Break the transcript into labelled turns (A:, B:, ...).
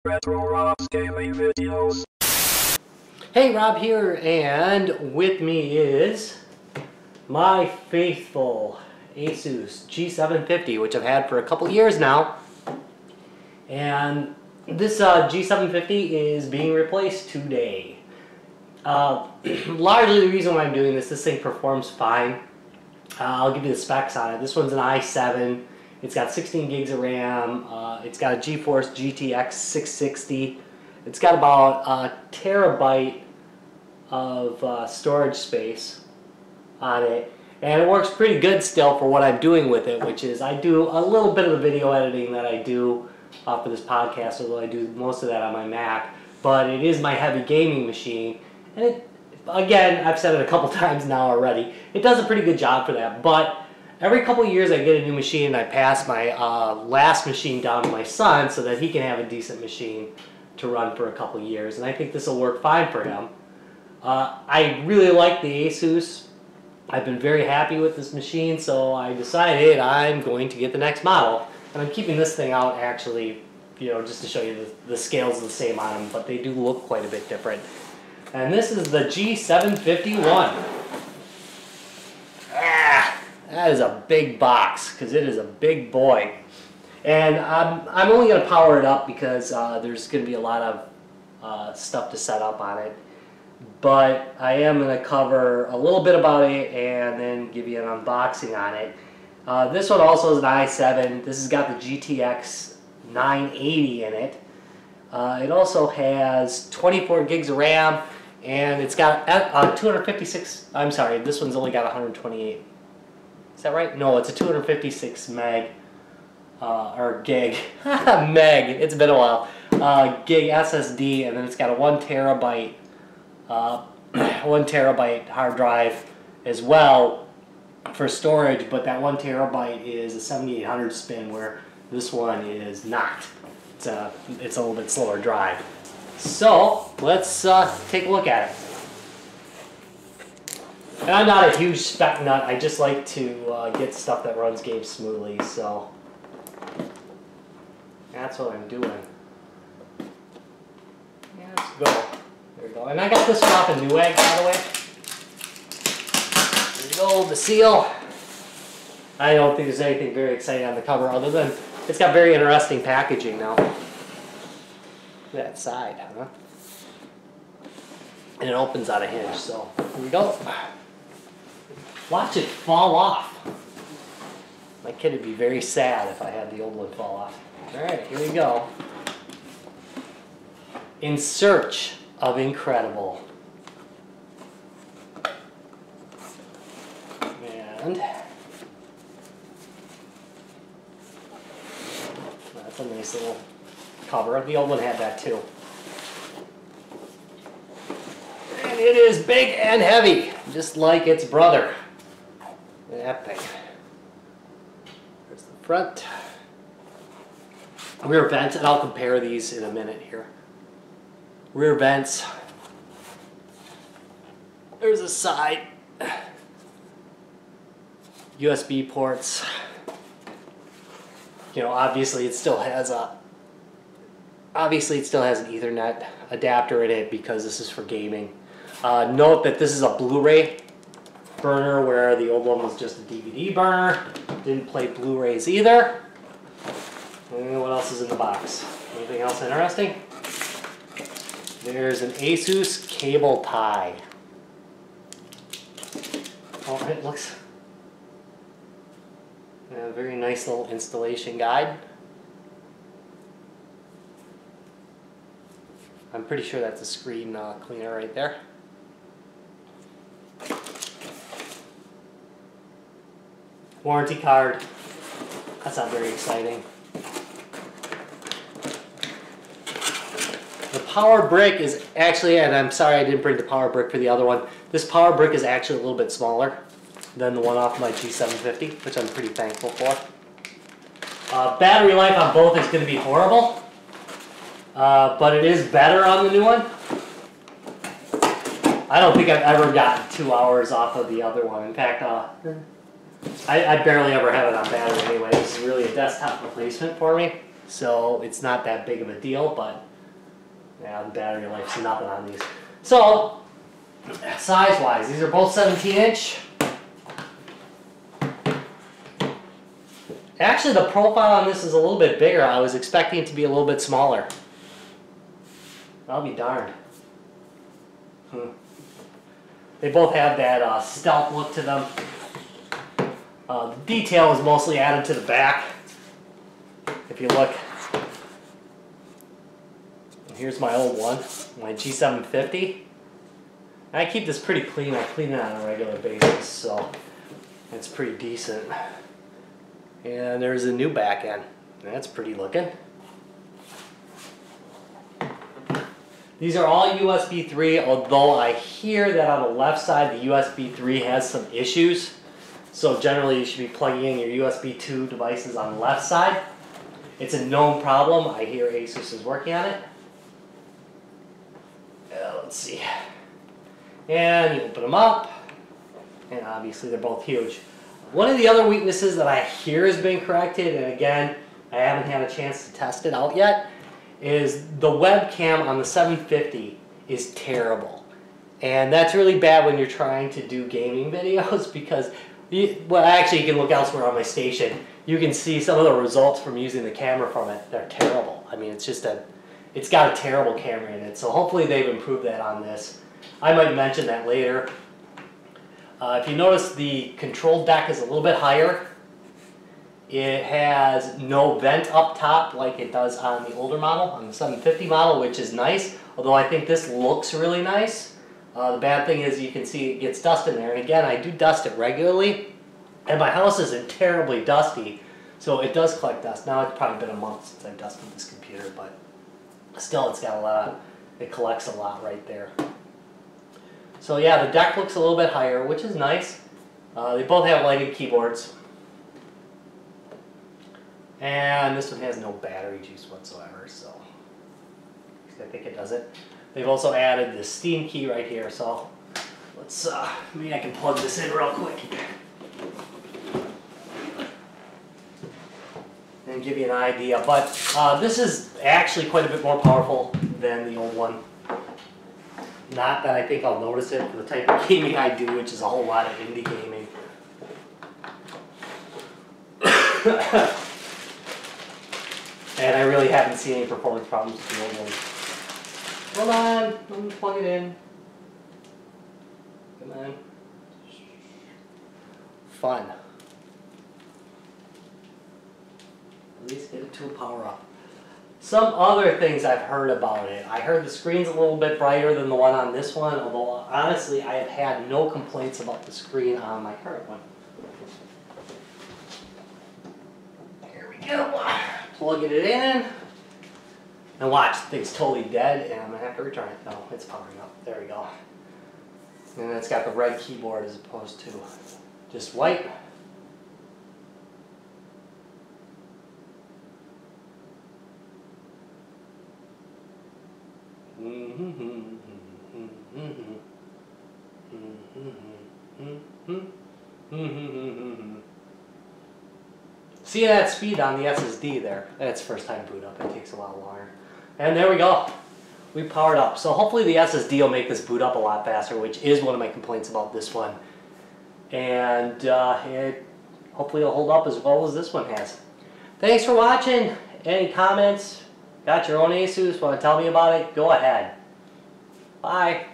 A: Retro Rob's gaming videos.
B: Hey, Rob here, and with me is my faithful ASUS G750, which I've had for a couple years now. And this G750 is being replaced today. Largely the reason why I'm doing this thing performs fine. I'll give you the specs on it. This one's an i7. It's got 16 gigs of RAM. It's got a GeForce GTX 660. It's got about a terabyte of storage space on it. And it works pretty good still for what I'm doing with it, which is I do a little bit of the video editing that I do for this podcast, although I do most of that on my Mac. But it is my heavy gaming machine. And it, again, I've said it a couple times now already, it does a pretty good job for that. But every couple of years I get a new machine and I pass my last machine down to my son so that he can have a decent machine to run for a couple of years. And I think this will work fine for him. I really like the ASUS. I've been very happy with this machine, so I decided I'm going to get the next model. And I'm keeping this thing out actually, you know, just to show you the scales are the same on them, but they do look quite a bit different. And this is the G751. That is a big box, because it is a big boy. And I'm only going to power it up because there's going to be a lot of stuff to set up on it. But I am going to cover a little bit about it and then give you an unboxing on it. This one also is an i7. This has got the GTX 980 in it. It also has 24 gigs of RAM, and it's got 256, I'm sorry, this one's only got 128. Is that right? No, it's a 256 meg, or gig, meg, it's been a while, gig SSD, and then it's got a 1 terabyte hard drive as well for storage, but that 1 terabyte is a 7800 spin, where this one is not. It's a little bit slower drive. So let's take a look at it. And I'm not a huge spec nut. I just like to get stuff that runs games smoothly. So that's what I'm doing. Yeah, let's go. There we go. And I got this one off of Newegg, by the way. There we go, the seal. I don't think there's anything very exciting on the cover other than it's got very interesting packaging now. That side, huh? And it opens on a hinge, so here we go. Watch it fall off. My kid would be very sad if I had the old one fall off. Alright, here we go. In search of incredible. And that's a nice little cover. The old one had that too. And it is big and heavy, just like its brother. That thing. There's the front. Rear vents, and I'll compare these in a minute here. Rear vents. There's a side. USB ports. You know, obviously it still has an Ethernet adapter in it because this is for gaming. Note that this is a Blu-ray burner, where the old one was just a DVD burner. Didn't play Blu-rays either. And what else is in the box? Anything else interesting? There's an ASUS cable tie. Oh, it looks a very nice little installation guide. I'm pretty sure that's a screen cleaner right there. Warranty card. That's not very exciting. The power brick is actually, and I'm sorry I didn't bring the power brick for the other one, this power brick is actually a little bit smaller than the one off my G750, which I'm pretty thankful for. Battery life on both is going to be horrible, but it is better on the new one. I don't think I've ever gotten 2 hours off of the other one. In fact, I barely ever have it on battery anyway. This is really a desktop replacement for me, so it's not that big of a deal, but Yeah, the battery life's nothing on these. So, size-wise, these are both 17-inch. Actually, the profile on this is a little bit bigger. I was expecting it to be a little bit smaller. I'll be darned. They both have that stealth look to them. The detail is mostly added to the back. If you look, here's my old one, my G750. I keep this pretty clean. I clean it on a regular basis, so it's pretty decent. And there's a new back end. That's pretty looking. These are all USB 3, although I hear that on the left side the USB 3 has some issues. So generally you should be plugging in your USB 2 devices on the left side. It's a known problem. I hear ASUS is working on it. Let's see. And you open them up, and obviously they're both huge. One of the other weaknesses that I hear has been corrected, and again, I haven't had a chance to test it out yet, is the webcam on the 750 is terrible. And that's really bad when you're trying to do gaming videos because, well, actually you can look elsewhere on my station. You can see some of the results from using the camera from it. They're terrible. I mean, it's got a terrible camera in it. So hopefully they've improved that on this. I might mention that later. If you notice, the control deck is a little bit higher. It has no vent up top like it does on the older model, on the 750 model, which is nice, although I think this looks really nice. The bad thing is you can see it gets dust in there, and again, I do dust it regularly, and my house isn't terribly dusty, so it does collect dust. Now it's probably been a month since I've dusted this computer, but still it's got a lot, it collects a lot right there. So yeah, the deck looks a little bit higher, which is nice. They both have lighted keyboards. And this one has no battery juice whatsoever, so I think it does it. They've also added the Steam key right here, so let's, maybe I can plug this in real quick and give you an idea. But this is actually quite a bit more powerful than the old one. Not that I think I'll notice it for the type of gaming I do, which is a whole lot of indie gaming. And I really haven't seen any performance problems with the old one. Hold on, let me plug it in. Come on. Fun. At least get it to a power up. Some other things I've heard about it. I heard the screen's a little bit brighter than the one on this one, although honestly I have had no complaints about the screen on my current one. Here we go. Plugging it in. And watch, the thing's totally dead and I'm going to have to return it. No, it's powering up. There we go. And it's got the red keyboard as opposed to just white. See that speed on the SSD there? That's first time boot up. It takes a lot longer. And there we go. We powered up. So hopefully the SSD will make this boot up a lot faster, which is one of my complaints about this one. And hopefully it'll hold up as well as this one has. Thanks for watching. Any comments? Got your own ASUS? Want to tell me about it? Go ahead. Bye.